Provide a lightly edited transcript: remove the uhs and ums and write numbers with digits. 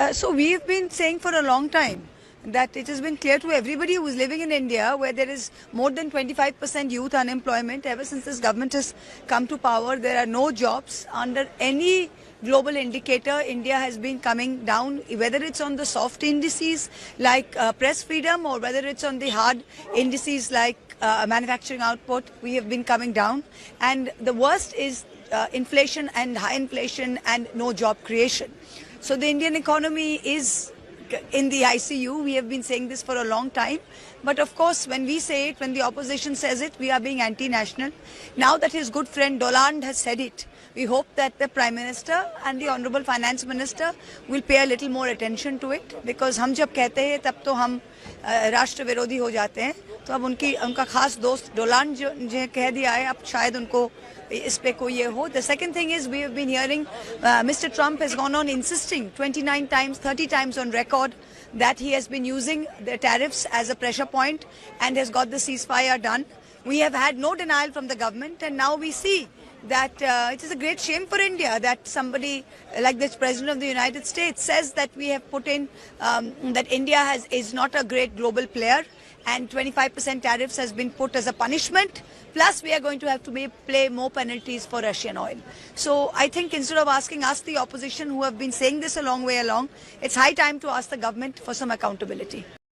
So we've been saying for a long time that it has been clear to everybody who is living in India, where there is more than 25% youth unemployment. Ever since this government has come to power, there are no jobs. Under any global indicator, India has been coming down, whether it's on the soft indices like press freedom or whether it's on the hard indices like manufacturing output. We have been coming down, and the worst is inflation and high inflation and no job creation. So the Indian economy is in the ICU. We have been saying this for a long time. But of course, when we say it, when the opposition says it, we are being anti-national. Now that his good friend Dolan has said it, we hope that the Prime Minister and the Honorable Finance Minister will pay a little more attention to it. Because हम जब कहते हैं तब तो हम राष्ट्र विरोधी हो जाते हैं. तो अब उनका खास दोस्त डोलान जो कह दिया है, अब शायद उनको इस पे कोई ये हो. The second thing is we have been hearing Mr. Trump has gone on insisting 29 times, 30 times on record that he has been using the tariffs as a pressure point and has got the ceasefire done. We have had no denial from the government, and now we see that it is a great shame for India that somebody like the President of the United States says that we have put in, that India is not a great global player, and 25% tariffs has been put as a punishment. Plus, we are going to have to pay more penalties for Russian oil. So I think instead of asking us, the opposition, who have been saying this a long way along, it's high time to ask the government for some accountability.